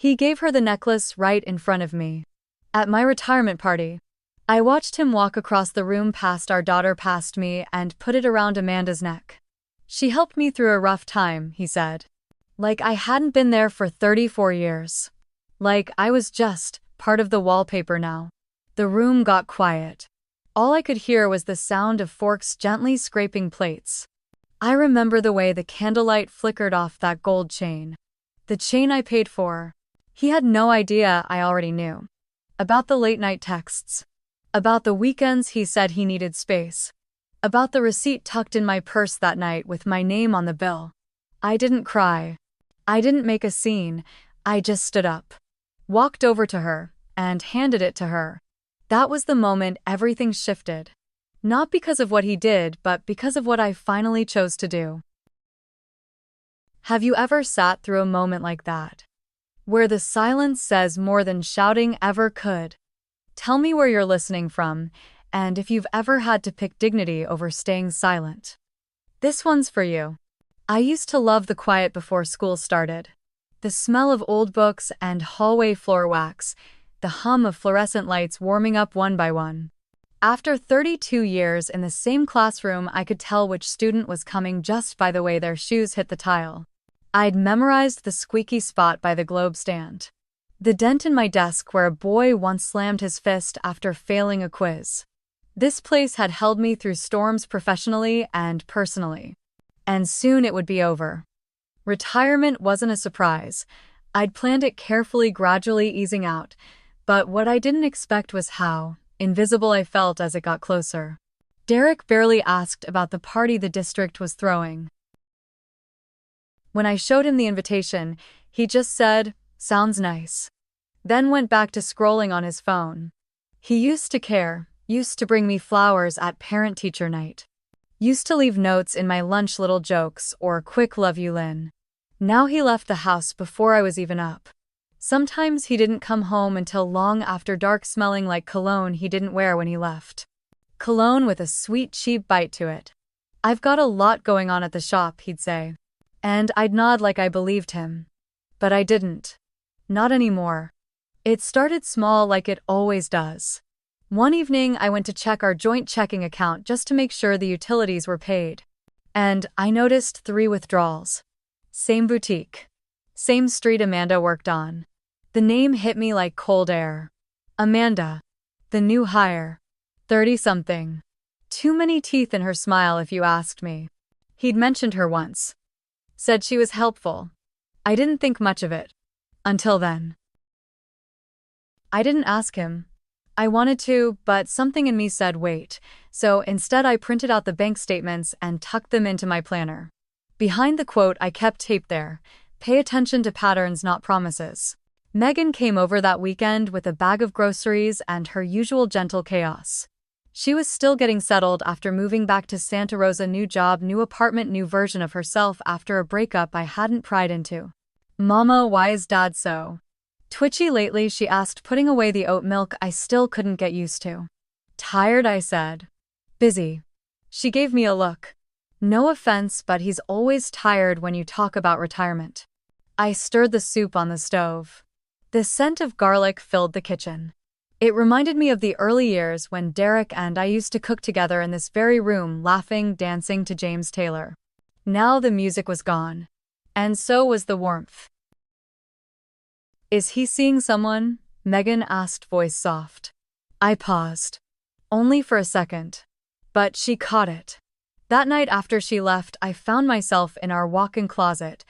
He gave her the necklace right in front of me. At my retirement party, I watched him walk across the room past our daughter past me and put it around Amanda's neck. She helped me through a rough time, he said. Like I hadn't been there for 34 years. Like I was just part of the wallpaper now. The room got quiet. All I could hear was the sound of forks gently scraping plates. I remember the way the candlelight flickered off that gold chain. The chain I paid for. He had no idea I already knew. About the late-night texts. About the weekends he said he needed space. About the receipt tucked in my purse that night with my name on the bill. I didn't cry. I didn't make a scene. I just stood up. Walked over to her, and handed it to her. That was the moment everything shifted. Not because of what he did, but because of what I finally chose to do. Have you ever sat through a moment like that? Where the silence says more than shouting ever could? Tell me where you're listening from, and if you've ever had to pick dignity over staying silent. This one's for you. I used to love the quiet before school started. The smell of old books and hallway floor wax, the hum of fluorescent lights warming up one by one. After 32 years in the same classroom, I could tell which student was coming just by the way their shoes hit the tile. I'd memorized the squeaky spot by the globe stand. The dent in my desk where a boy once slammed his fist after failing a quiz. This place had held me through storms professionally and personally. And soon it would be over. Retirement wasn't a surprise. I'd planned it carefully, gradually easing out. But what I didn't expect was how invisible I felt as it got closer. Derek barely asked about the party the district was throwing. When I showed him the invitation, he just said, "Sounds nice." Then went back to scrolling on his phone. He used to care, used to bring me flowers at parent-teacher night. Used to leave notes in my lunch, little jokes or quick "love you, Lynn." Now he left the house before I was even up. Sometimes he didn't come home until long after dark, smelling like cologne he didn't wear when he left. Cologne with a sweet, cheap bite to it. "I've got a lot going on at the shop," he'd say. And I'd nod like I believed him. But I didn't. Not anymore. It started small like it always does. One evening I went to check our joint checking account just to make sure the utilities were paid. And I noticed 3 withdrawals. Same boutique. Same street Amanda worked on. The name hit me like cold air. Amanda. The new hire. 30-something. Too many teeth in her smile if you asked me. He'd mentioned her once. Said she was helpful. I didn't think much of it. Until then. I didn't ask him. I wanted to, but something in me said wait, so instead I printed out the bank statements and tucked them into my planner. Behind the quote I kept taped there, "Pay attention to patterns, not promises." Megan came over that weekend with a bag of groceries and her usual gentle chaos. She was still getting settled after moving back to Santa Rosa, new job, new apartment, new version of herself after a breakup I hadn't pried into. "Mama, why is Dad so twitchy lately?" she asked, putting away the oat milk I still couldn't get used to. "Tired," I said. "Busy." She gave me a look. "No offense, but he's always tired when you talk about retirement." I stirred the soup on the stove. The scent of garlic filled the kitchen. It reminded me of the early years when Derek and I used to cook together in this very room, laughing, dancing to James Taylor. Now the music was gone. And so was the warmth. "Is he seeing someone?" Megan asked, voice soft. I paused. Only for a second. But she caught it. That night after she left, I found myself in our walk-in closet.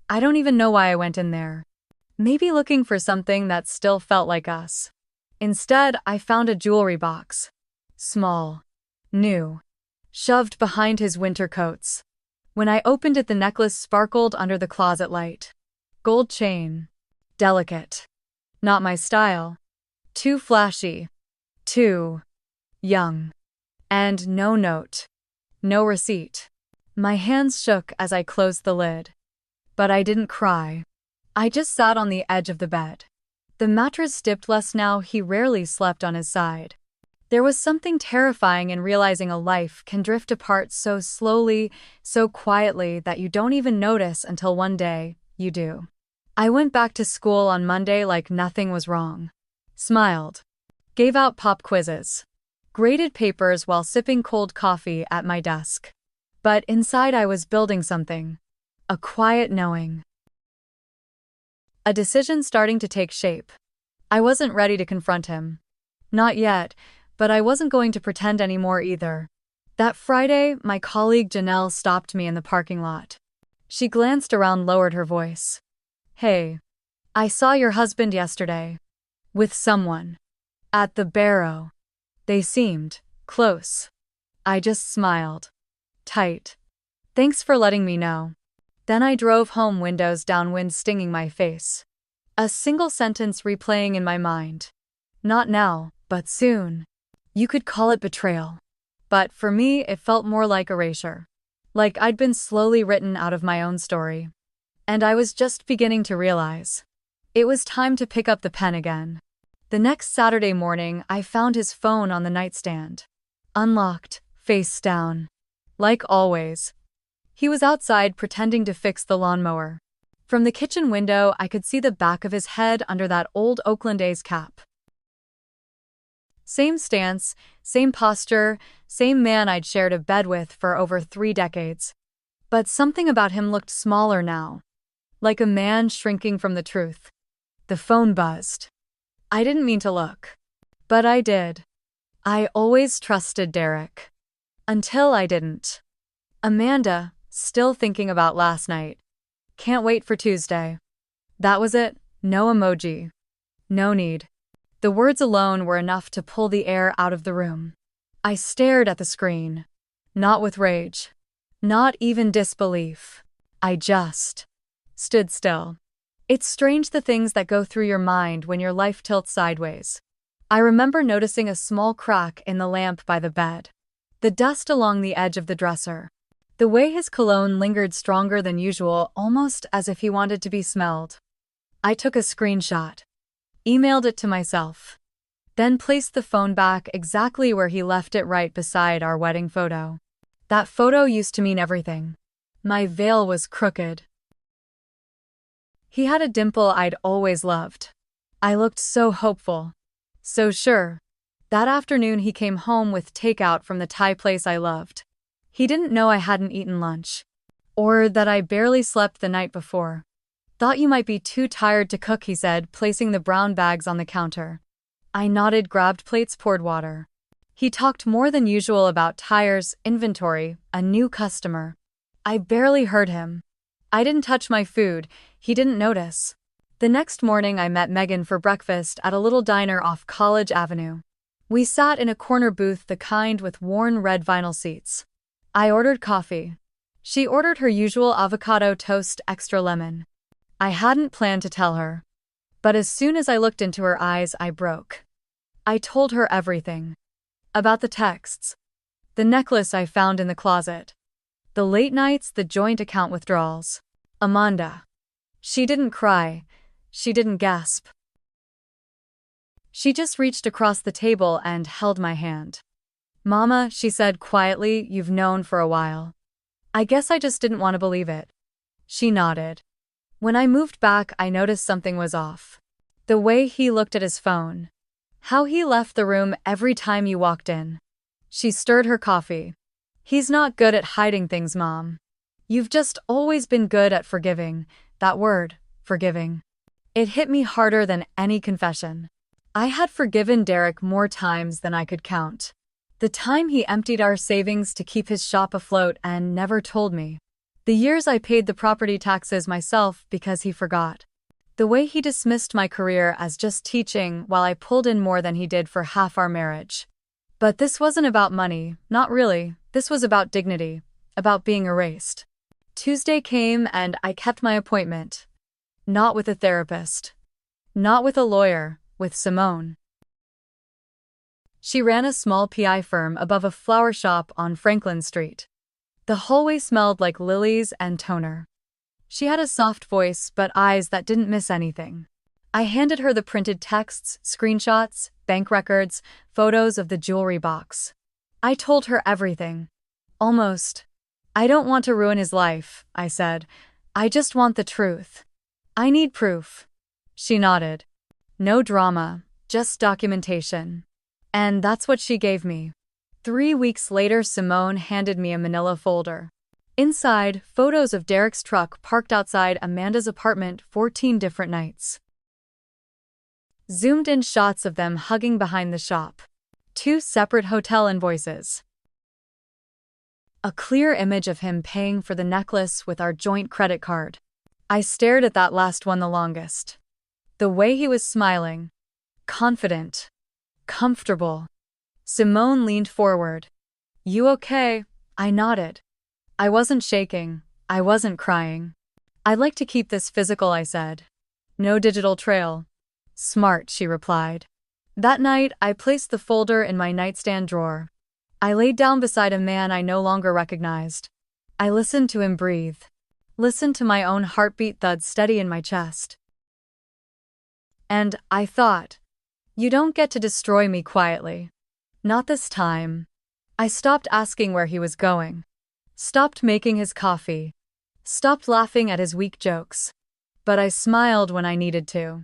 I don't even know why I went in there. Maybe looking for something that still felt like us. Instead, I found a jewelry box. Small. New. Shoved behind his winter coats. When I opened it, the necklace sparkled under the closet light. Gold chain. Delicate. Not my style. Too flashy. Too young. And no note. No receipt. My hands shook as I closed the lid. But I didn't cry. I just sat on the edge of the bed. The mattress dipped less now. He rarely slept on his side. There was something terrifying in realizing a life can drift apart so slowly, so quietly that you don't even notice until one day, you do. I went back to school on Monday like nothing was wrong. Smiled. Gave out pop quizzes. Graded papers while sipping cold coffee at my desk. But inside I was building something. A quiet knowing. A decision starting to take shape. I wasn't ready to confront him. Not yet, but I wasn't going to pretend anymore either. That Friday, my colleague Janelle stopped me in the parking lot. She glanced around, lowered her voice. Hey, I saw your husband yesterday. With someone. At the Barrow. They seemed close. I just smiled. Tight. Thanks for letting me know. Then I drove home, windows down, wind stinging my face. A single sentence replaying in my mind. Not now, but soon. You could call it betrayal. But for me, it felt more like erasure. Like I'd been slowly written out of my own story. And I was just beginning to realize. It was time to pick up the pen again. The next Saturday morning, I found his phone on the nightstand. Unlocked, face down. Like always. He was outside pretending to fix the lawnmower. From the kitchen window, I could see the back of his head under that old Oakland A's cap. Same stance, same posture, same man I'd shared a bed with for over 3 decades. But something about him looked smaller now. Like a man shrinking from the truth. The phone buzzed. I didn't mean to look. But I did. I always trusted Derek. Until I didn't. Amanda, still thinking about last night. Can't wait for Tuesday. That was it, no emoji. No need. The words alone were enough to pull the air out of the room. I stared at the screen. Not with rage. Not even disbelief. I just stood still. It's strange the things that go through your mind when your life tilts sideways. I remember noticing a small crack in the lamp by the bed. The dust along the edge of the dresser. The way his cologne lingered stronger than usual, almost as if he wanted to be smelled. I took a screenshot. Emailed it to myself. Then placed the phone back exactly where he left it, right beside our wedding photo. That photo used to mean everything. My veil was crooked. He had a dimple I'd always loved. I looked so hopeful. So sure. That afternoon he came home with takeout from the Thai place I loved. He didn't know I hadn't eaten lunch. Or that I barely slept the night before. Thought you might be too tired to cook, he said, placing the brown bags on the counter. I nodded, grabbed plates, poured water. He talked more than usual about tires, inventory, a new customer. I barely heard him. I didn't touch my food. He didn't notice. The next morning I met Megan for breakfast at a little diner off College Avenue. We sat in a corner booth, the kind with worn red vinyl seats. I ordered coffee. She ordered her usual avocado toast, extra lemon. I hadn't planned to tell her. But as soon as I looked into her eyes, I broke. I told her everything. About the texts. The necklace I found in the closet. The late nights, the joint account withdrawals. Amanda. She didn't cry. She didn't gasp. She just reached across the table and held my hand. Mama, she said quietly, you've known for a while. I guess I just didn't want to believe it. She nodded. When I moved back, I noticed something was off. The way he looked at his phone. How he left the room every time you walked in. She stirred her coffee. He's not good at hiding things, Mom. You've just always been good at forgiving. That word, forgiving. It hit me harder than any confession. I had forgiven Derek more times than I could count. The time he emptied our savings to keep his shop afloat and never told me. The years I paid the property taxes myself because he forgot. The way he dismissed my career as just teaching while I pulled in more than he did for half our marriage. But this wasn't about money, not really. This was about dignity, about being erased. Tuesday came and I kept my appointment. Not with a therapist. Not with a lawyer, with Simone. She ran a small PI firm above a flower shop on Franklin Street. The hallway smelled like lilies and toner. She had a soft voice but eyes that didn't miss anything. I handed her the printed texts, screenshots, bank records, photos of the jewelry box. I told her everything. Almost. I don't want to ruin his life, I said. I just want the truth. I need proof. She nodded. No drama, just documentation. And that's what she gave me. 3 weeks later, Simone handed me a manila folder. Inside, photos of Derek's truck parked outside Amanda's apartment 14 different nights. Zoomed in shots of them hugging behind the shop. 2 separate hotel invoices. A clear image of him paying for the necklace with our joint credit card. I stared at that last one the longest. The way he was smiling. Confident. Comfortable. Simone leaned forward. You okay? I nodded. I wasn't shaking. I wasn't crying. I'd like to keep this physical, I said. No digital trail. Smart, she replied. That night, I placed the folder in my nightstand drawer. I laid down beside a man I no longer recognized. I listened to him breathe. Listened to my own heartbeat thud steady in my chest. And I thought, you don't get to destroy me quietly. Not this time. I stopped asking where he was going. Stopped making his coffee. Stopped laughing at his weak jokes. But I smiled when I needed to.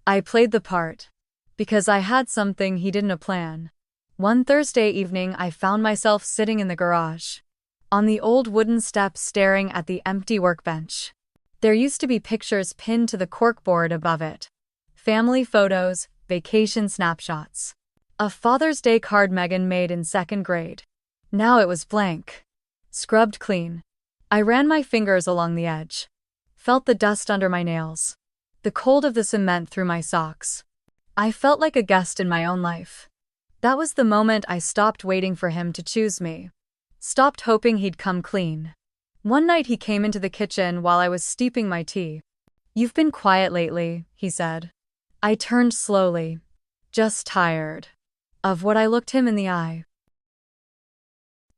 I played the part. Because I had something he didn't plan. One Thursday evening, I found myself sitting in the garage. On the old wooden steps staring at the empty workbench. There used to be pictures pinned to the corkboard above it. Family photos, vacation snapshots. A Father's Day card Megan made in 2nd grade. Now it was blank. Scrubbed clean. I ran my fingers along the edge. Felt the dust under my nails. The cold of the cement through my socks. I felt like a guest in my own life. That was the moment I stopped waiting for him to choose me. Stopped hoping he'd come clean. One night he came into the kitchen while I was steeping my tea. You've been quiet lately, he said. I turned slowly. Just tired. Of what I looked him in the eye.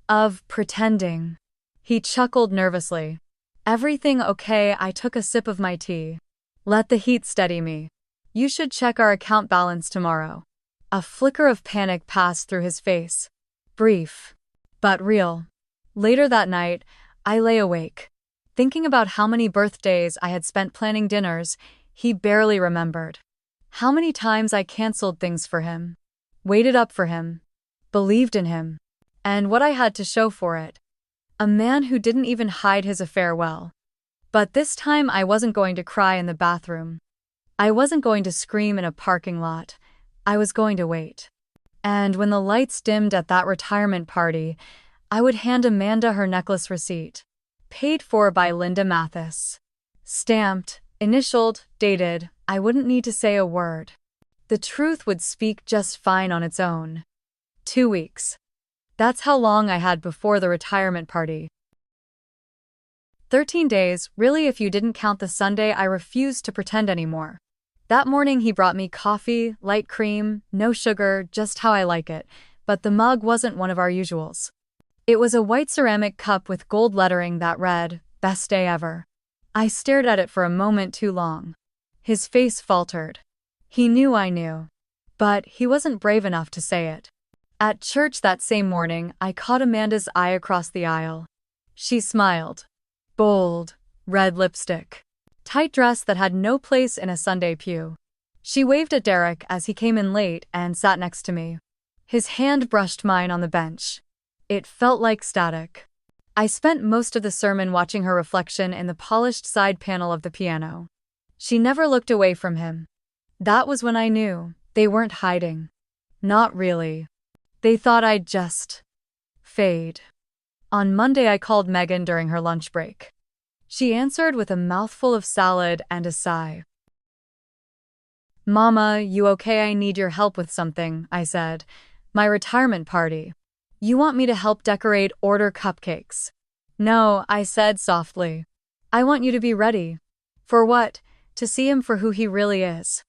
Of pretending. He chuckled nervously. Everything okay? I took a sip of my tea. Let the heat steady me. You should check our account balance tomorrow. A flicker of panic passed through his face. Brief. But real. Later that night, I lay awake. Thinking about how many birthdays I had spent planning dinners he barely remembered. How many times I canceled things for him. Waited up for him. Believed in him. And what I had to show for it. A man who didn't even hide his affair well. But this time I wasn't going to cry in the bathroom. I wasn't going to scream in a parking lot. I was going to wait. And when the lights dimmed at that retirement party, I would hand Amanda her necklace receipt. Paid for by Linda Matthis. Stamped, initialed, dated. I wouldn't need to say a word. The truth would speak just fine on its own. 2 weeks. That's how long I had before the retirement party. 13 days, really, if you didn't count the Sunday I refused to pretend anymore. That morning he brought me coffee, light cream, no sugar, just how I like it, but the mug wasn't one of our usuals. It was a white ceramic cup with gold lettering that read, "Best day ever." I stared at it for a moment too long. His face faltered. He knew I knew. But he wasn't brave enough to say it. At church that same morning, I caught Amanda's eye across the aisle. She smiled. Bold, red lipstick. Tight dress that had no place in a Sunday pew. She waved at Derek as he came in late and sat next to me. His hand brushed mine on the bench. It felt like static. I spent most of the sermon watching her reflection in the polished side panel of the piano. She never looked away from him. That was when I knew they weren't hiding. Not really. They thought I'd just fade. On Monday I called Megan during her lunch break. She answered with a mouthful of salad and a sigh. Mama, you okay? I need your help with something, I said. My retirement party. You want me to help decorate, order cupcakes? No, I said softly. I want you to be ready. For what? To see him for who he really is.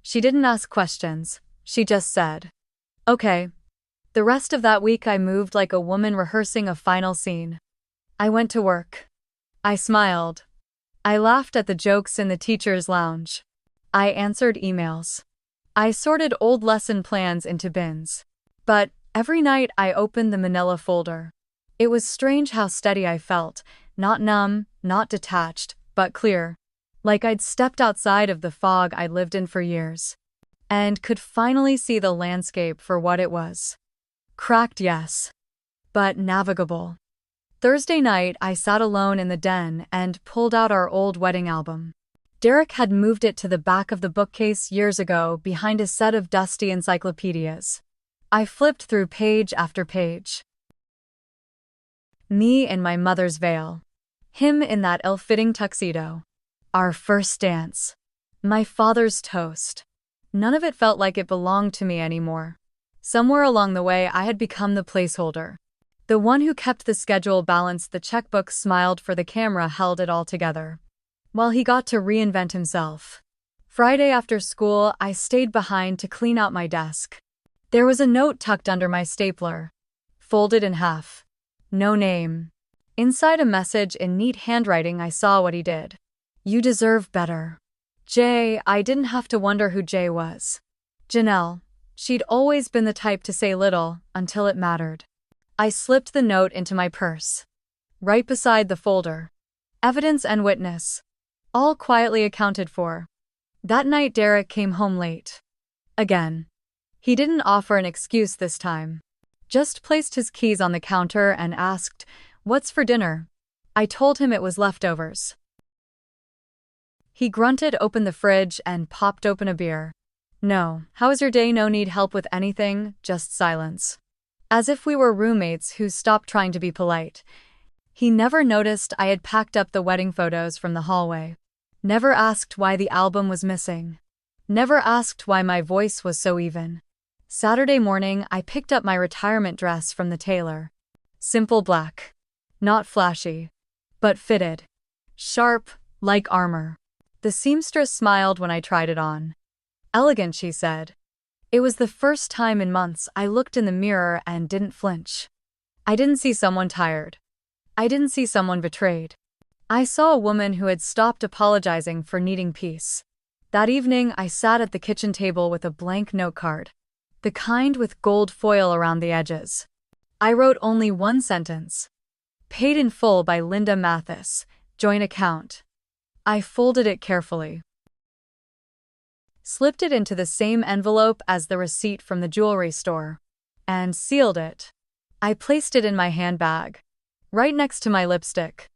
She didn't ask questions. She just said, okay. The rest of that week I moved like a woman rehearsing a final scene. I went to work. I smiled. I laughed at the jokes in the teacher's lounge. I answered emails. I sorted old lesson plans into bins. But every night I opened the manila folder. It was strange how steady I felt, not numb, not detached, but clear. like I'd stepped outside of the fog I'd lived in for years, and could finally see the landscape for what it was. Cracked, yes, but navigable. Thursday night, I sat alone in the den and pulled out our old wedding album. Derek had moved it to the back of the bookcase years ago behind a set of dusty encyclopedias. I flipped through page after page. Me in my mother's veil. Him in that ill-fitting tuxedo. Our first dance. My father's toast. None of it felt like it belonged to me anymore. Somewhere along the way, I had become the placeholder. The one who kept the schedule balanced, the checkbook smiled for the camera, held it all together. While he got to reinvent himself. Friday after school, I stayed behind to clean out my desk. There was a note tucked under my stapler. Folded in half. No name. Inside, a message in neat handwriting. I saw what he did. You deserve better. Jay. I didn't have to wonder who Jay was. Janelle. She'd always been the type to say little until it mattered. I slipped the note into my purse. Right beside the folder. Evidence and witness. All quietly accounted for. That night Derek came home late. Again. He didn't offer an excuse this time. Just placed his keys on the counter and asked, "What's for dinner?" I told him it was leftovers. He grunted, opened the fridge, and popped open a beer. No. How was your day? No need help with anything, just silence. As if we were roommates who stopped trying to be polite. He never noticed I had packed up the wedding photos from the hallway. Never asked why the album was missing. Never asked why my voice was so even. Saturday morning, I picked up my retirement dress from the tailor. Simple black. Not flashy. But fitted. Sharp, like armor. The seamstress smiled when I tried it on. Elegant, she said. It was the first time in months I looked in the mirror and didn't flinch. I didn't see someone tired. I didn't see someone betrayed. I saw a woman who had stopped apologizing for needing peace. That evening, I sat at the kitchen table with a blank note card. The kind with gold foil around the edges. I wrote only one sentence. Paid in full by Linda Matthis, joint account. I folded it carefully. Slipped it into the same envelope as the receipt from the jewelry store. And sealed it. I placed it in my handbag. Right next to my lipstick.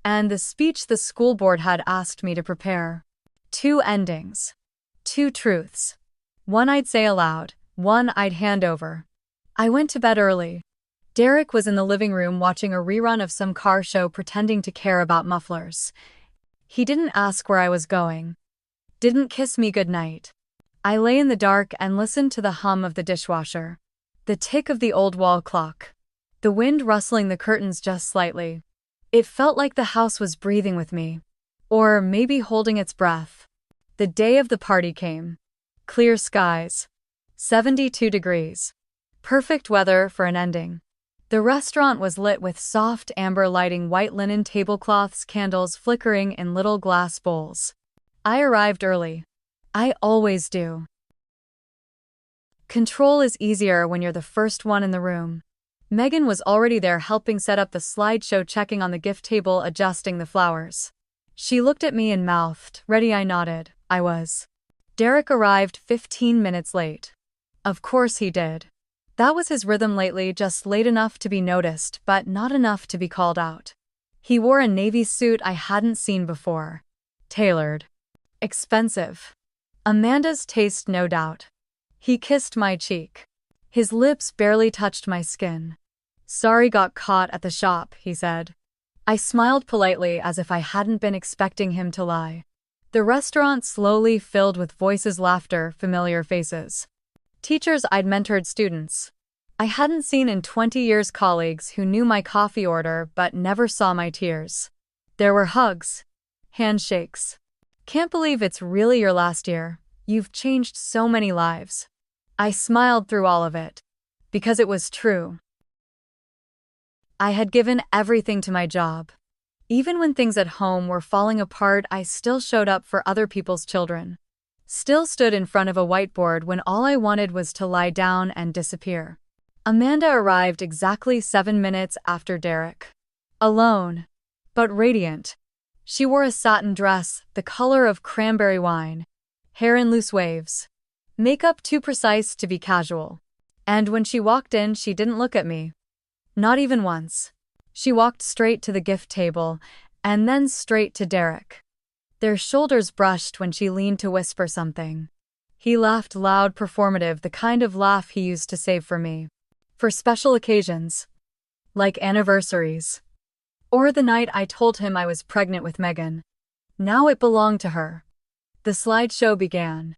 And the speech the school board had asked me to prepare. 2 endings. 2 truths. One I'd say aloud, one I'd hand over. I went to bed early. Derek was in the living room watching a rerun of some car show, pretending to care about mufflers. He didn't ask where I was going. Didn't kiss me goodnight. I lay in the dark and listened to the hum of the dishwasher. The tick of the old wall clock. The wind rustling the curtains just slightly. It felt like the house was breathing with me. Or maybe holding its breath. The day of the party came. Clear skies. 72 degrees. Perfect weather for an ending. The restaurant was lit with soft amber lighting, white linen tablecloths, candles flickering in little glass bowls. I arrived early. I always do. Control is easier when you're the first one in the room. Megan was already there, helping set up the slideshow, checking on the gift table, adjusting the flowers. She looked at me and mouthed, "Ready?" I nodded. I was. Derek arrived 15 minutes late. Of course he did. That was his rhythm lately, just late enough to be noticed, but not enough to be called out. He wore a navy suit I hadn't seen before. Tailored. Expensive. Amanda's taste, no doubt. He kissed my cheek. His lips barely touched my skin. "Sorry, got caught at the shop," he said. I smiled politely as if I hadn't been expecting him to lie. The restaurant slowly filled with voices, laughter, familiar faces. Teachers I'd mentored, students I hadn't seen in 20 years, colleagues who knew my coffee order but never saw my tears. There were hugs. Handshakes. "Can't believe it's really your last year. You've changed so many lives." I smiled through all of it. Because it was true. I had given everything to my job. Even when things at home were falling apart, I still showed up for other people's children. Still stood in front of a whiteboard when all I wanted was to lie down and disappear. Amanda arrived exactly 7 minutes after Derek. Alone. But radiant. She wore a satin dress, the color of cranberry wine, hair in loose waves, makeup too precise to be casual. And when she walked in, she didn't look at me. Not even once. She walked straight to the gift table, and then straight to Derek. Their shoulders brushed when she leaned to whisper something. He laughed loud, performative, the kind of laugh he used to save for me. For special occasions. Like anniversaries. Or the night I told him I was pregnant with Megan. Now it belonged to her. The slideshow began.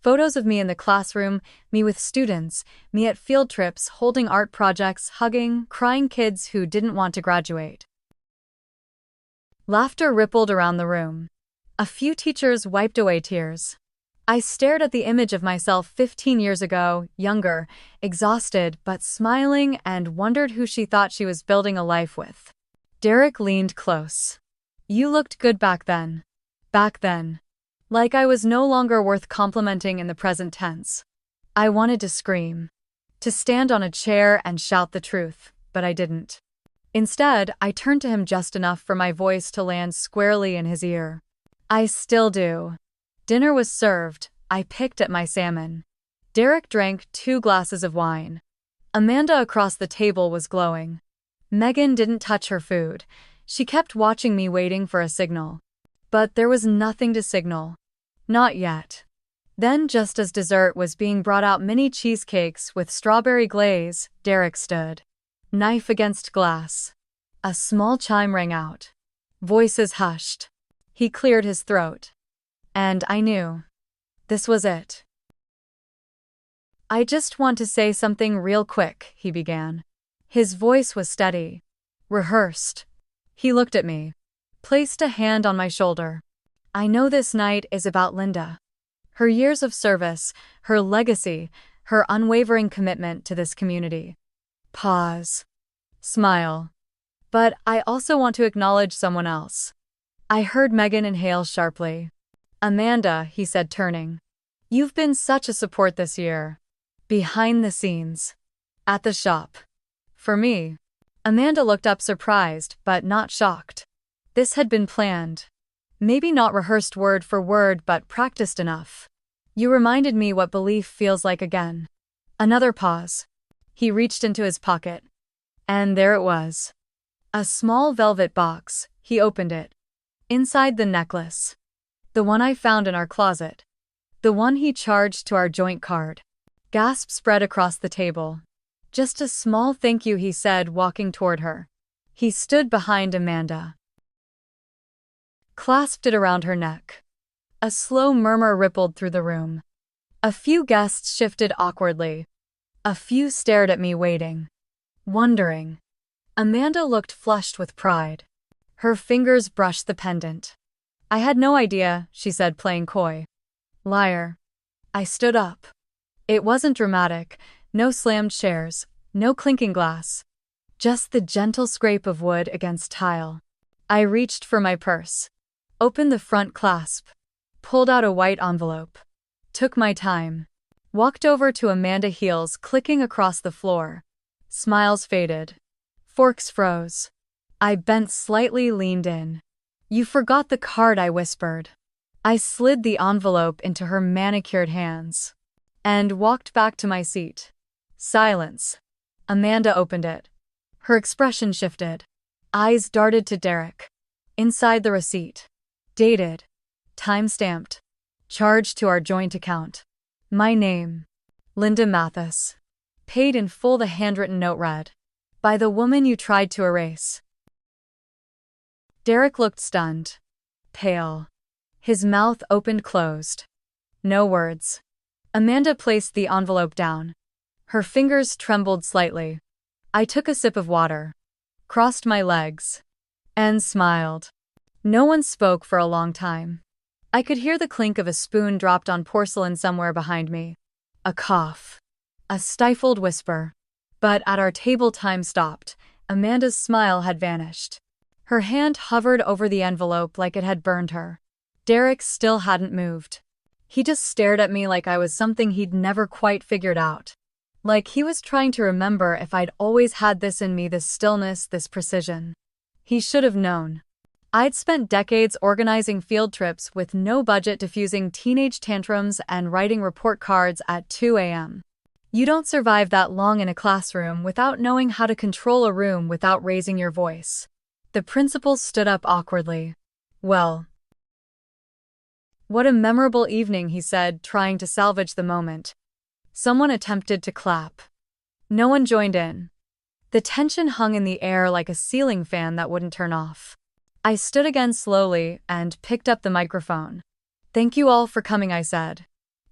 Photos of me in the classroom, me with students, me at field trips, holding art projects, hugging, crying kids who didn't want to graduate. Laughter rippled around the room. A few teachers wiped away tears. I stared at the image of myself 15 years ago, younger, exhausted but smiling, and wondered who she thought she was building a life with. Derek leaned close. You looked good back then. Back then. Like I was no longer worth complimenting in the present tense. I wanted to scream. To stand on a chair and shout the truth, but I didn't. Instead, I turned to him just enough for my voice to land squarely in his ear. I still do. Dinner was served. I picked at my salmon. Derek drank 2 glasses of wine. Amanda across the table was glowing. Megan didn't touch her food. She kept watching me, waiting for a signal. But there was nothing to signal. Not yet. Then, just as dessert was being brought out, mini cheesecakes with strawberry glaze, Derek stood. Knife against glass. A small chime rang out. Voices hushed. He cleared his throat. And I knew. This was it. I just want to say something real quick, he began. His voice was steady. Rehearsed. He looked at me. Placed a hand on my shoulder. I know this night is about Linda. Her years of service, her legacy, her unwavering commitment to this community. Pause. Smile. But I also want to acknowledge someone else. I heard Megan inhale sharply. Amanda, he said, turning. You've been such a support this year. Behind the scenes. At the shop. For me. Amanda looked up, surprised, but not shocked. This had been planned. Maybe not rehearsed word for word, but practiced enough. You reminded me what belief feels like again. Another pause. He reached into his pocket. And there it was. A small velvet box. He opened it. Inside, the necklace. The one I found in our closet. The one he charged to our joint card. Gasp spread across the table. Just a small thank you, he said, walking toward her. He stood behind Amanda. Clasped it around her neck. A slow murmur rippled through the room. A few guests shifted awkwardly. A few stared at me, waiting. Wondering. Amanda looked flushed with pride. Her fingers brushed the pendant. I had no idea, she said, playing coy. Liar. I stood up. It wasn't dramatic. No slammed chairs, no clinking glass. Just the gentle scrape of wood against tile. I reached for my purse. Opened the front clasp. Pulled out a white envelope. Took my time. Walked over to Amanda, heels clicking across the floor. Smiles faded. Forks froze. I bent slightly, leaned in. You forgot the card, I whispered. I slid the envelope into her manicured hands. And walked back to my seat. Silence. Amanda opened it. Her expression shifted. Eyes darted to Derek. Inside, the receipt. Dated. Time-stamped. Charged to our joint account. My name. Linda Matthis. Paid in full, the handwritten note read. By the woman you tried to erase. Derek looked stunned. Pale. His mouth opened-closed. No words. Amanda placed the envelope down. Her fingers trembled slightly. I took a sip of water. Crossed my legs. And smiled. No one spoke for a long time. I could hear the clink of a spoon dropped on porcelain somewhere behind me. A cough. A stifled whisper. But at our table, time stopped. Amanda's smile had vanished. Her hand hovered over the envelope like it had burned her. Derek still hadn't moved. He just stared at me like I was something he'd never quite figured out. Like he was trying to remember if I'd always had this in me, this stillness, this precision. He should have known. I'd spent decades organizing field trips with no budget, diffusing teenage tantrums and writing report cards at 2 a.m. You don't survive that long in a classroom without knowing how to control a room without raising your voice. The principal stood up awkwardly. "Well, what a memorable evening," he said, trying to salvage the moment. Someone attempted to clap. No one joined in. The tension hung in the air like a ceiling fan that wouldn't turn off. I stood again slowly and picked up the microphone. "Thank you all for coming," I said.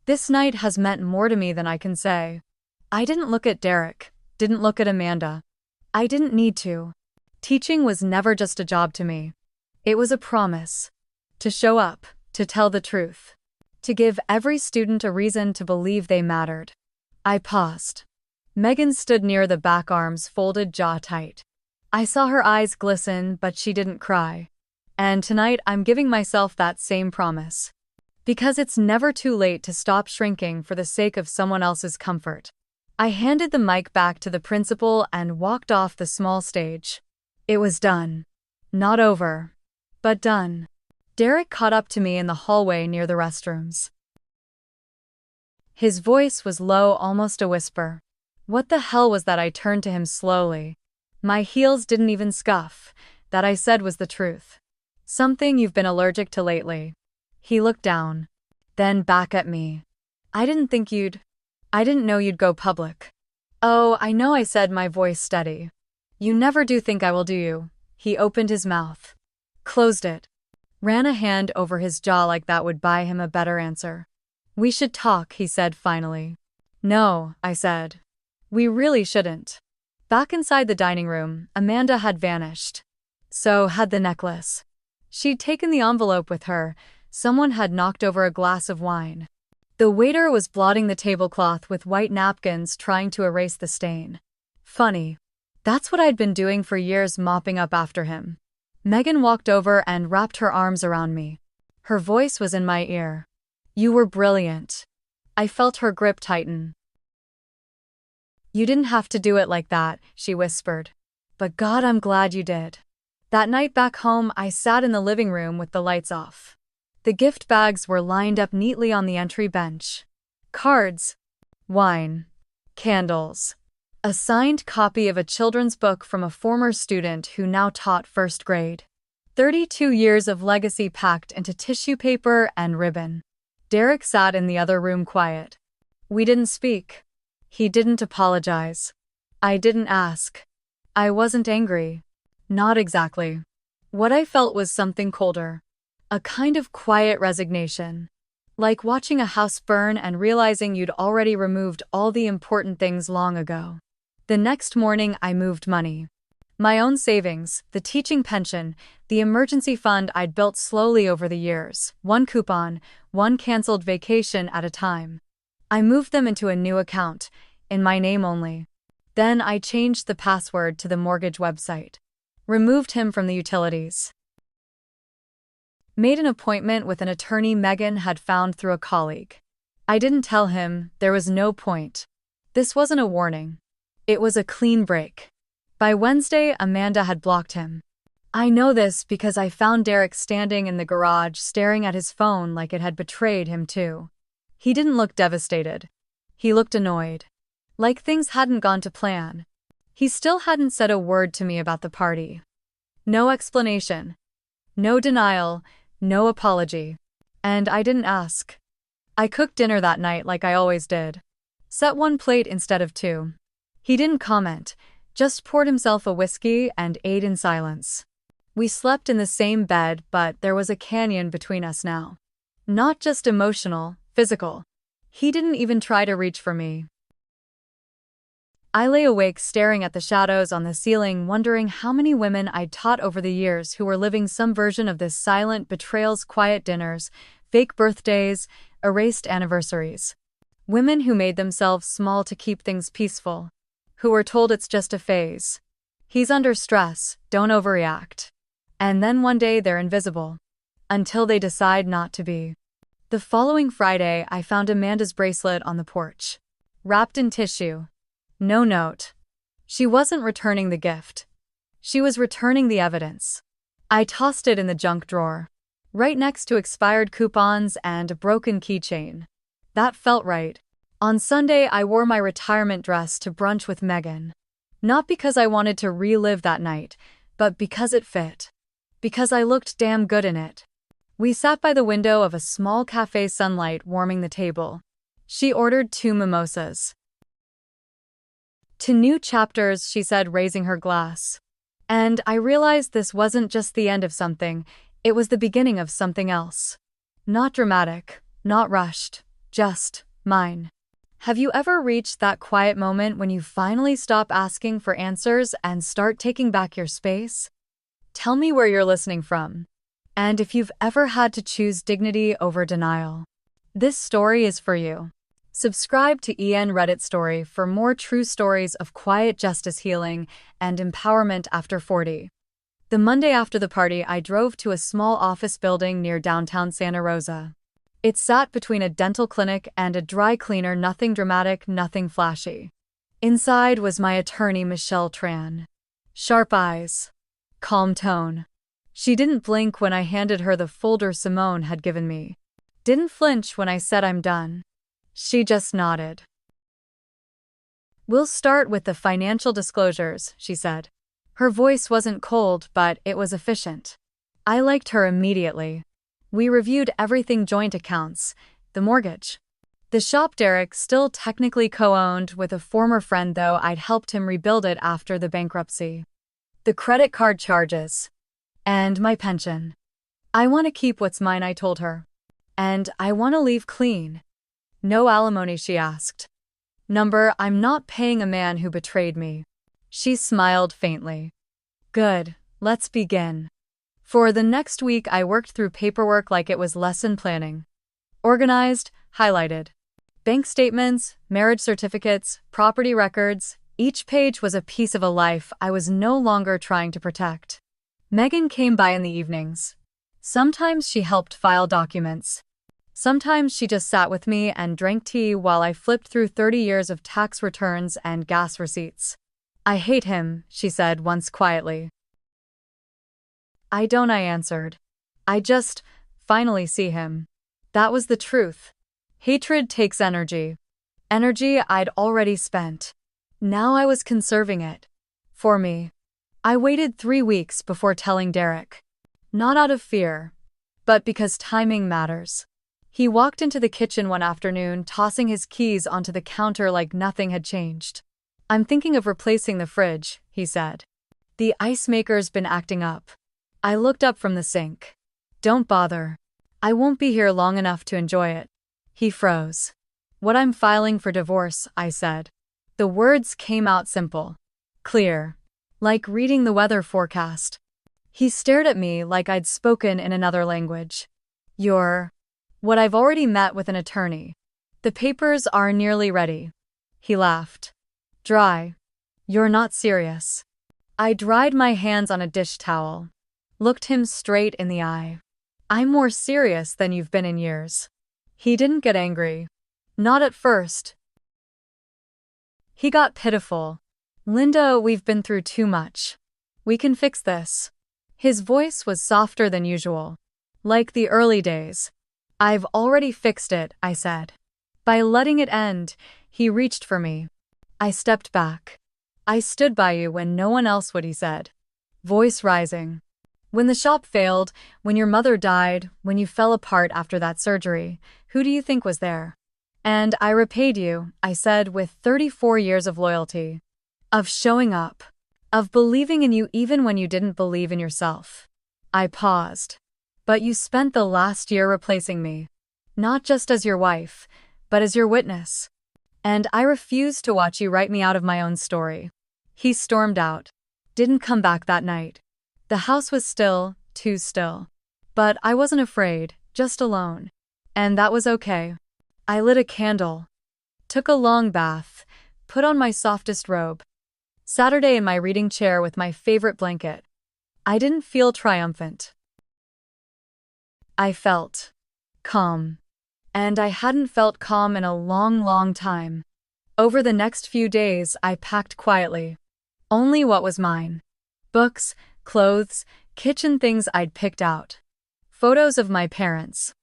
"This night has meant more to me than I can say." I didn't look at Derek, didn't look at Amanda. I didn't need to. Teaching was never just a job to me. It was a promise. To show up, to tell the truth. To give every student a reason to believe they mattered. I paused. Megan stood near the back, arms folded, jaw tight. I saw her eyes glisten, but she didn't cry. And tonight I'm giving myself that same promise. Because it's never too late to stop shrinking for the sake of someone else's comfort. I handed the mic back to the principal and walked off the small stage. It was done. Not over. But done. Derek caught up to me in the hallway near the restrooms. His voice was low, almost a whisper. What the hell was that? I turned to him slowly. My heels didn't even scuff. That, I said, was the truth. "Something you've been allergic to lately." He looked down. Then back at me. I didn't know you'd go public." "Oh, I know," I said, my voice steady. "You never do think I will, do you?" He opened his mouth. Closed it. Ran a hand over his jaw like that would buy him a better answer. "We should talk," he said finally. "No," I said. "We really shouldn't." Back inside the dining room, Amanda had vanished. So had the necklace. She'd taken the envelope with her. Someone had knocked over a glass of wine. The waiter was blotting the tablecloth with white napkins, trying to erase the stain. Funny. That's what I'd been doing for years, mopping up after him. Megan walked over and wrapped her arms around me. Her voice was in my ear. "You were brilliant." I felt her grip tighten. "You didn't have to do it like that," she whispered. "But God, I'm glad you did." That night back home, I sat in the living room with the lights off. The gift bags were lined up neatly on the entry bench. Cards, wine, candles, a signed copy of a children's book from a former student who now taught first grade. 32 years of legacy packed into tissue paper and ribbon. Derek sat in the other room, quiet. We didn't speak. He didn't apologize. I didn't ask. I wasn't angry. Not exactly. What I felt was something colder. A kind of quiet resignation. Like watching a house burn and realizing you'd already removed all the important things long ago. The next morning, I moved money. My own savings, the teaching pension, the emergency fund I'd built slowly over the years, one coupon, one canceled vacation at a time. I moved them into a new account, in my name only. Then I changed the password to the mortgage website. Removed him from the utilities. Made an appointment with an attorney Megan had found through a colleague. I didn't tell him, there was no point. This wasn't a warning. It was a clean break. By Wednesday, Amanda had blocked him. I know this because I found Derek standing in the garage staring at his phone like it had betrayed him too. He didn't look devastated. He looked annoyed. Like things hadn't gone to plan. He still hadn't said a word to me about the party. No explanation. No denial. No apology. And I didn't ask. I cooked dinner that night like I always did. Set one plate instead of two. He didn't comment, just poured himself a whiskey and ate in silence. We slept in the same bed, but there was a canyon between us now. Not just emotional, physical. He didn't even try to reach for me. I lay awake staring at the shadows on the ceiling, wondering how many women I'd taught over the years who were living some version of this silent betrayals, quiet dinners, fake birthdays, erased anniversaries. Women who made themselves small to keep things peaceful. Who were told it's just a phase. He's under stress, don't overreact. And then one day they're invisible. Until they decide not to be. The following Friday, I found Amanda's bracelet on the porch. Wrapped in tissue. No note. She wasn't returning the gift. She was returning the evidence. I tossed it in the junk drawer, right next to expired coupons and a broken keychain. That felt right. On Sunday, I wore my retirement dress to brunch with Megan. Not because I wanted to relive that night, but because it fit. Because I looked damn good in it. We sat by the window of a small cafe, sunlight warming the table. She ordered 2 mimosas. "To new chapters," she said, raising her glass. And I realized this wasn't just the end of something, it was the beginning of something else. Not dramatic, not rushed, just mine. Have you ever reached that quiet moment when you finally stop asking for answers and start taking back your space? Tell me where you're listening from. And if you've ever had to choose dignity over denial, this story is for you. Subscribe to EN Reddit Story for more true stories of quiet justice, healing, and empowerment after 40. The Monday after the party, I drove to a small office building near downtown Santa Rosa. It sat between a dental clinic and a dry cleaner, nothing dramatic, nothing flashy. Inside was my attorney, Michelle Tran. Sharp eyes. Calm tone. She didn't blink when I handed her the folder Simone had given me. Didn't flinch when I said I'm done. She just nodded. "We'll start with the financial disclosures," she said. Her voice wasn't cold, but it was efficient. I liked her immediately. We reviewed everything: joint accounts, the mortgage, the shop Derek still technically co-owned with a former friend, though I'd helped him rebuild it after the bankruptcy, the credit card charges, and my pension. "I want to keep what's mine," I told her. "And I want to leave clean." "No alimony?" she asked. "Number, I'm not paying a man who betrayed me." She smiled faintly. "Good, let's begin." For the next week, I worked through paperwork like it was lesson planning. Organized, highlighted. Bank statements, marriage certificates, property records. Each page was a piece of a life I was no longer trying to protect. Megan came by in the evenings. Sometimes she helped file documents. Sometimes she just sat with me and drank tea while I flipped through 30 years of tax returns and gas receipts. "I hate him," she said once quietly. "I don't," I answered. "I just finally see him." That was the truth. Hatred takes energy. Energy I'd already spent. Now I was conserving it. For me. I waited 3 weeks before telling Derek. Not out of fear, but because timing matters. He walked into the kitchen one afternoon, tossing his keys onto the counter like nothing had changed. "I'm thinking of replacing the fridge," he said. "The ice maker's been acting up." I looked up from the sink. "Don't bother. I won't be here long enough to enjoy it." He froze. "What, I'm filing for divorce," I said. The words came out simple. Clear. Like reading the weather forecast. He stared at me like I'd spoken in another language. "You're..." "What, I've already met with an attorney. The papers are nearly ready." He laughed. Dry. "You're not serious." I dried my hands on a dish towel. Looked him straight in the eye. "I'm more serious than you've been in years." He didn't get angry. Not at first. He got pitiful. "Linda, we've been through too much. We can fix this." His voice was softer than usual. Like the early days. "I've already fixed it," I said. By letting it end, he reached for me. I stepped back. "I stood by you when no one else would," he said. Voice rising. "When the shop failed, when your mother died, when you fell apart after that surgery, who do you think was there? And I repaid you," I said, "with 34 years of loyalty. Of showing up. Of believing in you even when you didn't believe in yourself." I paused. "But you spent the last year replacing me. Not just as your wife, but as your witness. And I refuse to watch you write me out of my own story." He stormed out. Didn't come back that night. The house was still, too still. But I wasn't afraid, just alone. And that was okay. I lit a candle. Took a long bath. Put on my softest robe. Saturday in my reading chair with my favorite blanket. I didn't feel triumphant. I felt calm. And I hadn't felt calm in a long, long time. Over the next few days, I packed quietly. Only what was mine. Books, clothes, Kitchen things I'd picked out. Photos of my parents.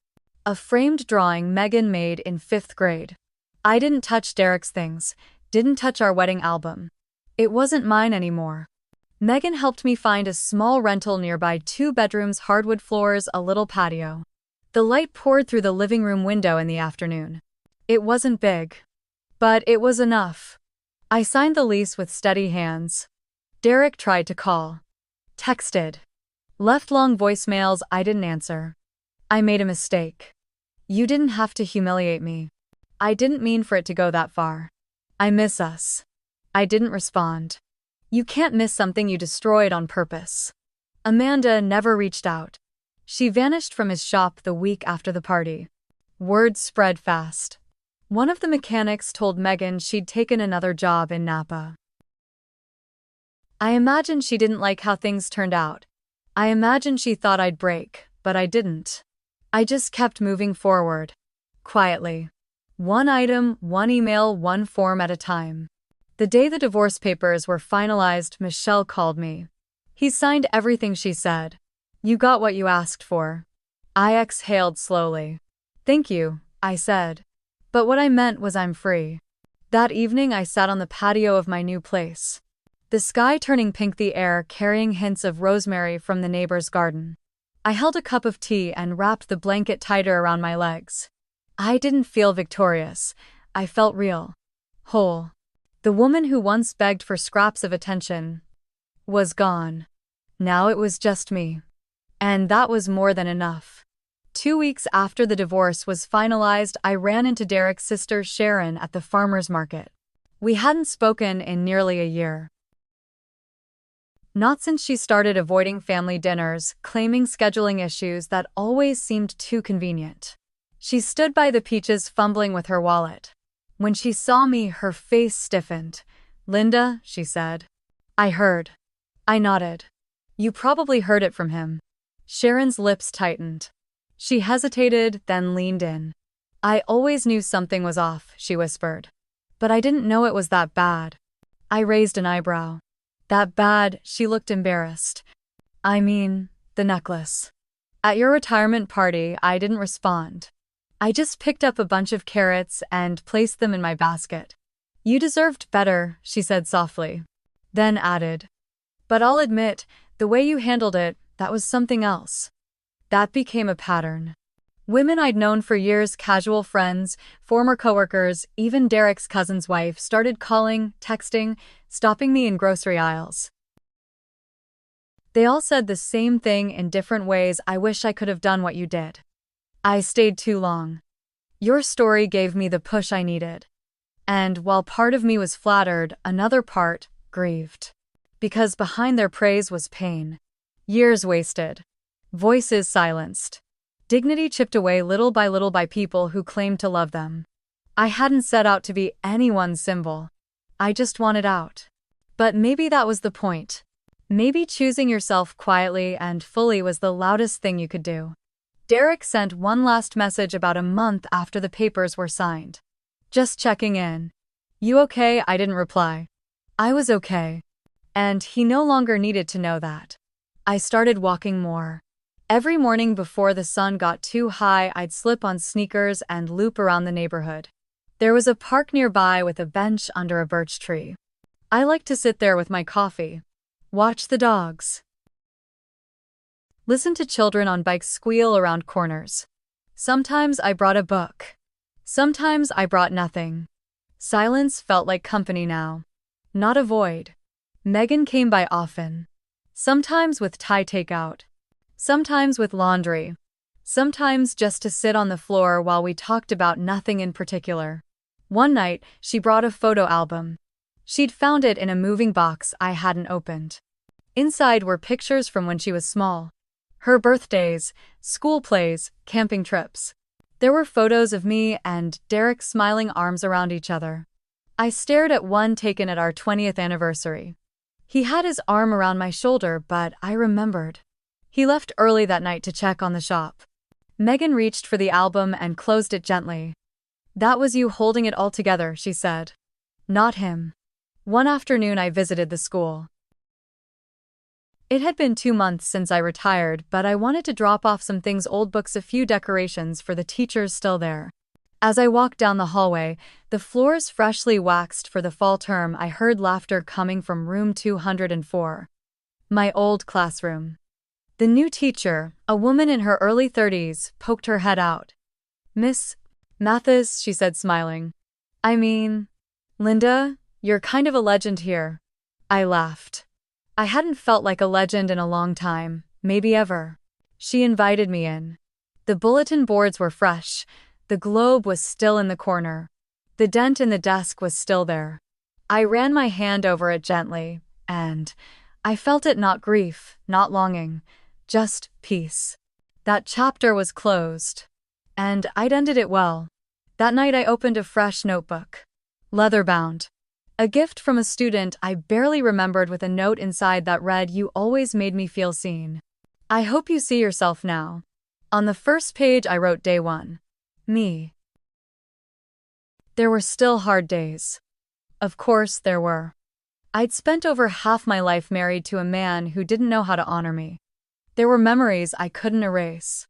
A framed drawing Megan made in 5th grade. I didn't touch Derek's things, didn't touch our wedding album. It wasn't mine anymore. Megan helped me find a small rental nearby, 2 bedrooms, hardwood floors, a little patio. The light poured through the living room window in the afternoon. It wasn't big, but it was enough. I signed the lease with steady hands. Derek tried to call. Texted. Left long voicemails I didn't answer. I made a mistake. You didn't have to humiliate me. I didn't mean for it to go that far. I miss us. I didn't respond. You can't miss something you destroyed on purpose. Amanda never reached out. She vanished from his shop the week after the party. Word spread fast. One of the mechanics told Megan she'd taken another job in Napa. I imagine she didn't like how things turned out. I imagine she thought I'd break, but I didn't. I just kept moving forward. Quietly. One item, one email, one form at a time. The day the divorce papers were finalized, Michelle called me. He signed everything, she said. You got what you asked for. I exhaled slowly. Thank you, I said. But what I meant was I'm free. That evening I sat on the patio of my new place. The sky turning pink, the air carrying hints of rosemary from the neighbor's garden. I held a cup of tea and wrapped the blanket tighter around my legs. I didn't feel victorious. I felt real. Whole. The woman who once begged for scraps of attention was gone. Now it was just me. And that was more than enough. 2 weeks after the divorce was finalized, I ran into Derek's sister Sharon at the farmer's market. We hadn't spoken in nearly a year. Not since she started avoiding family dinners, claiming scheduling issues that always seemed too convenient. She stood by the peaches fumbling with her wallet. When she saw me, her face stiffened. Linda, she said. I heard. I nodded. You probably heard it from him. Sharon's lips tightened. She hesitated, then leaned in. I always knew something was off, she whispered. But I didn't know it was that bad. I raised an eyebrow. That bad? She looked embarrassed. I mean, the necklace. At your retirement party, I didn't respond. I just picked up a bunch of carrots and placed them in my basket. You deserved better, she said softly. Then added. But I'll admit, the way you handled it, that was something else. That became a pattern. Women I'd known for years, casual friends, former coworkers, even Derek's cousin's wife, started calling, texting, stopping me in grocery aisles. They all said the same thing in different ways. I wish I could have done what you did. I stayed too long. Your story gave me the push I needed. And while part of me was flattered, another part grieved. Because behind their praise was pain. Years wasted. Voices silenced. Dignity chipped away little by people who claimed to love them. I hadn't set out to be anyone's symbol. I just wanted out. But maybe that was the point. Maybe choosing yourself quietly and fully was the loudest thing you could do. Derek sent one last message about a month after the papers were signed. Just checking in. You okay? I didn't reply. I was okay. And he no longer needed to know that. I started walking more. Every morning before the sun got too high, I'd slip on sneakers and loop around the neighborhood. There was a park nearby with a bench under a birch tree. I liked to sit there with my coffee. Watch the dogs. Listen to children on bikes squeal around corners. Sometimes I brought a book. Sometimes I brought nothing. Silence felt like company now. Not a void. Megan came by often. Sometimes with Thai takeout. Sometimes with laundry. Sometimes just to sit on the floor while we talked about nothing in particular. One night, she brought a photo album. She'd found it in a moving box I hadn't opened. Inside were pictures from when she was small. Her birthdays, school plays, camping trips. There were photos of me and Derek smiling, arms around each other. I stared at one taken at our 20th anniversary. He had his arm around my shoulder, but I remembered. He left early that night to check on the shop. Megan reached for the album and closed it gently. That was you holding it all together, she said. Not him. One afternoon I visited the school. It had been 2 months since I retired, but I wanted to drop off some things, old books, a few decorations for the teachers still there. As I walked down the hallway, the floors freshly waxed for the fall term, I heard laughter coming from room 204. My old classroom. The new teacher, a woman in her early 30s, poked her head out. "Miss Matthis," she said, smiling. "I mean, Linda, you're kind of a legend here." I laughed. I hadn't felt like a legend in a long time, maybe ever. She invited me in. The bulletin boards were fresh. The globe was still in the corner. The dent in the desk was still there. I ran my hand over it gently, and I felt it, not grief, not longing, just peace. That chapter was closed. And I'd ended it well. That night I opened a fresh notebook. Leather-bound. A gift from a student I barely remembered, with a note inside that read, "You always made me feel seen. I hope you see yourself now." On the first page I wrote, "Day 1. Me." There were still hard days. Of course there were. I'd spent over half my life married to a man who didn't know how to honor me. There were memories I couldn't erase.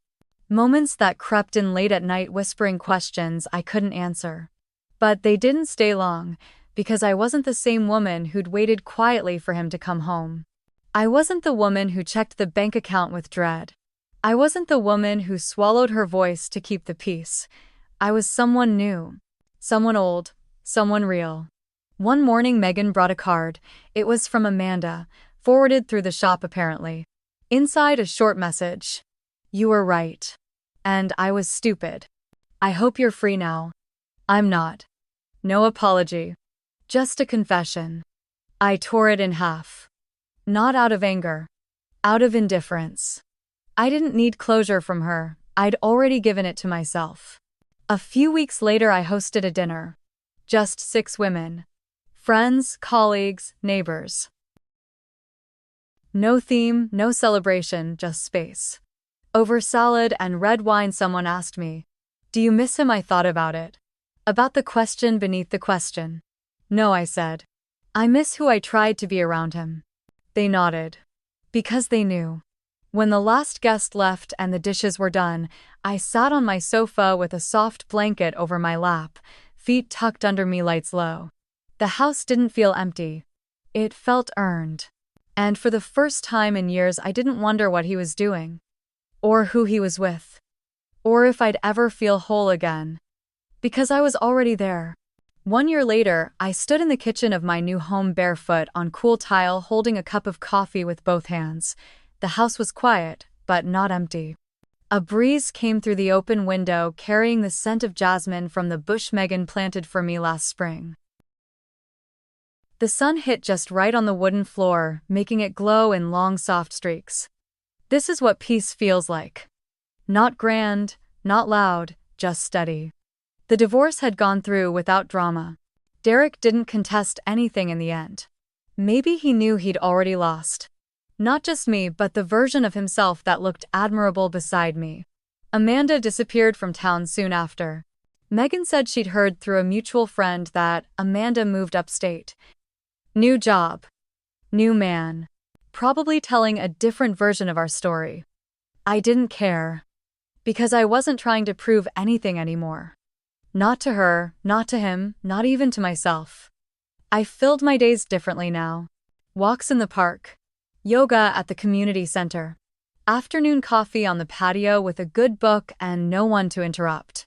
Moments that crept in late at night, whispering questions I couldn't answer. But they didn't stay long, because I wasn't the same woman who'd waited quietly for him to come home. I wasn't the woman who checked the bank account with dread. I wasn't the woman who swallowed her voice to keep the peace. I was someone new. Someone old. Someone real. One morning Megan brought a card. It was from Amanda, forwarded through the shop apparently. Inside, a short message. "You were right. And I was stupid. I hope you're free now." I'm not. No apology. Just a confession. I tore it in half. Not out of anger. Out of indifference. I didn't need closure from her. I'd already given it to myself. A few weeks later I hosted a dinner. Just 6 women. Friends, colleagues, neighbors. No theme, no celebration, just space. Over salad and red wine someone asked me, "Do you miss him?" I thought about it. About the question beneath the question. "No," I said. "I miss who I tried to be around him." They nodded. Because they knew. When the last guest left and the dishes were done, I sat on my sofa with a soft blanket over my lap, feet tucked under me, lights low. The house didn't feel empty. It felt earned. And for the first time in years I didn't wonder what he was doing. Or who he was with. Or if I'd ever feel whole again. Because I was already there. 1 year later, I stood in the kitchen of my new home barefoot on cool tile, holding a cup of coffee with both hands. The house was quiet, but not empty. A breeze came through the open window, carrying the scent of jasmine from the bush Megan planted for me last spring. The sun hit just right on the wooden floor, making it glow in long, soft streaks. This is what peace feels like. Not grand, not loud, just steady. The divorce had gone through without drama. Derek didn't contest anything in the end. Maybe he knew he'd already lost. Not just me, but the version of himself that looked admirable beside me. Amanda disappeared from town soon after. Megan said she'd heard through a mutual friend that Amanda moved upstate. New job. New man. Probably telling a different version of our story. I didn't care. Because I wasn't trying to prove anything anymore. Not to her, not to him, not even to myself. I filled my days differently now. Walks in the park. Yoga at the community center. Afternoon coffee on the patio with a good book and no one to interrupt.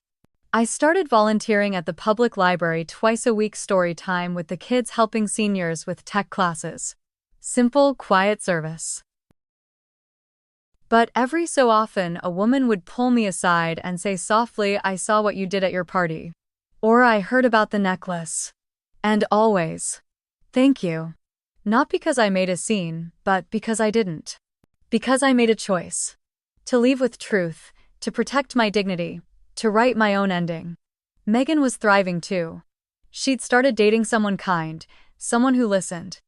I started volunteering at the public library twice a week, story time with the kids, helping seniors with tech classes. Simple, quiet service. But every so often a woman would pull me aside and say softly, "I saw what you did at your party." Or, "I heard about the necklace." And always, "Thank you." Not because I made a scene, but because I didn't. Because I made a choice. To leave with truth, to protect my dignity, to write my own ending. Megan was thriving too. She'd started dating someone kind, someone who listened.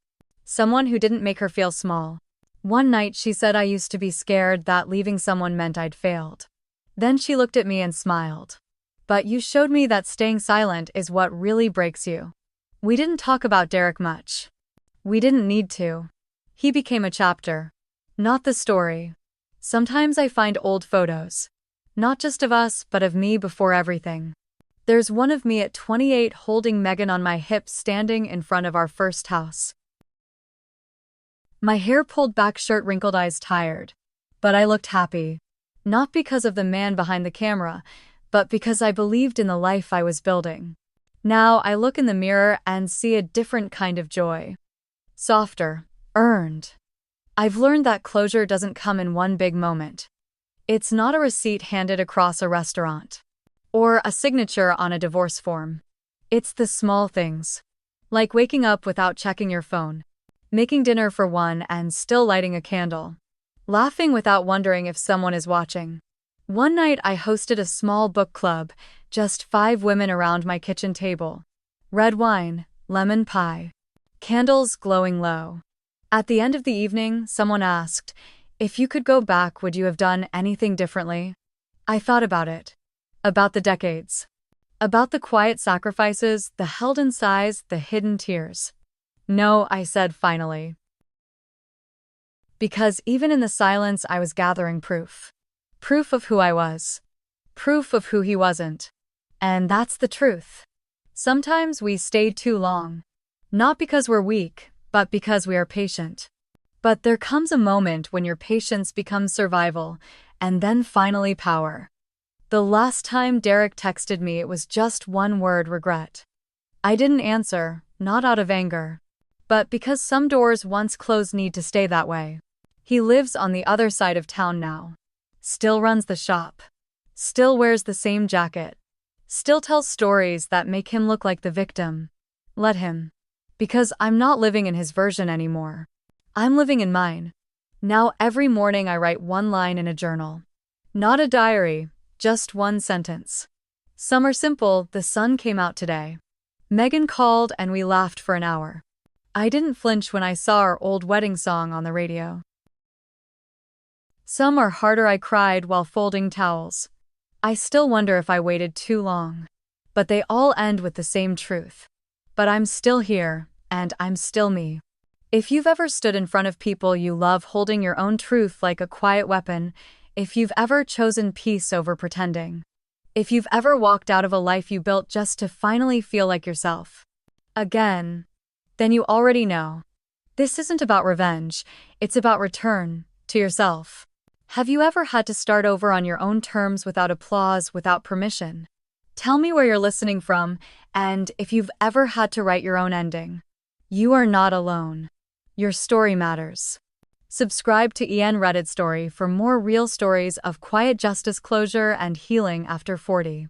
Someone who didn't make her feel small. One night she said, "I used to be scared that leaving someone meant I'd failed." Then she looked at me and smiled. "But you showed me that staying silent is what really breaks you." We didn't talk about Derek much. We didn't need to. He became a chapter. not the story. Sometimes I find old photos. Not just of us, but of me before everything. There's one of me at 28 holding Megan on my hips standing in front of our first house. My hair pulled back, shirt wrinkled, eyes tired. But I looked happy. Not because of the man behind the camera, but because I believed in the life I was building. Now I look in the mirror and see a different kind of joy. Softer, earned. I've learned that closure doesn't come in one big moment. It's not a receipt handed across a restaurant. Or a signature on a divorce form. It's the small things. Like waking up without checking your phone. Making dinner for one and still lighting a candle. Laughing without wondering if someone is watching. One night I hosted a small book club, just 5 women around my kitchen table. Red wine, lemon pie. Candles glowing low. At the end of the evening, someone asked, "If you could go back, would you have done anything differently?" I thought about it. About the decades. About the quiet sacrifices, the held-in sighs, the hidden tears. No, I said finally. Because even in the silence I was gathering proof. Proof of who I was. Proof of who he wasn't. And that's the truth. Sometimes we stay too long. Not because we're weak, but because we are patient. But there comes a moment when your patience becomes survival, and then finally power. The last time Derek texted me, it was just one word: regret. I didn't answer, not out of anger. But because some doors once closed need to stay that way. He lives on the other side of town now. Still runs the shop. Still wears the same jacket. Still tells stories that make him look like the victim. Let him. Because I'm not living in his version anymore. I'm living in mine. Now every morning I write one line in a journal. Not a diary, just one sentence. Some are simple: the sun came out today. Megan called and we laughed for an hour. I didn't flinch when I saw our old wedding song on the radio. Some are harder: I cried while folding towels. I still wonder if I waited too long. But they all end with the same truth. But I'm still here, and I'm still me. If you've ever stood in front of people you love holding your own truth like a quiet weapon, if you've ever chosen peace over pretending, if you've ever walked out of a life you built just to finally feel like yourself again, then you already know. This isn't about revenge, it's about return to yourself. Have you ever had to start over on your own terms, without applause, without permission? Tell me where you're listening from, and if you've ever had to write your own ending. You are not alone. Your story matters. Subscribe to EN Reddit Story for more real stories of quiet justice, closure, and healing after 40.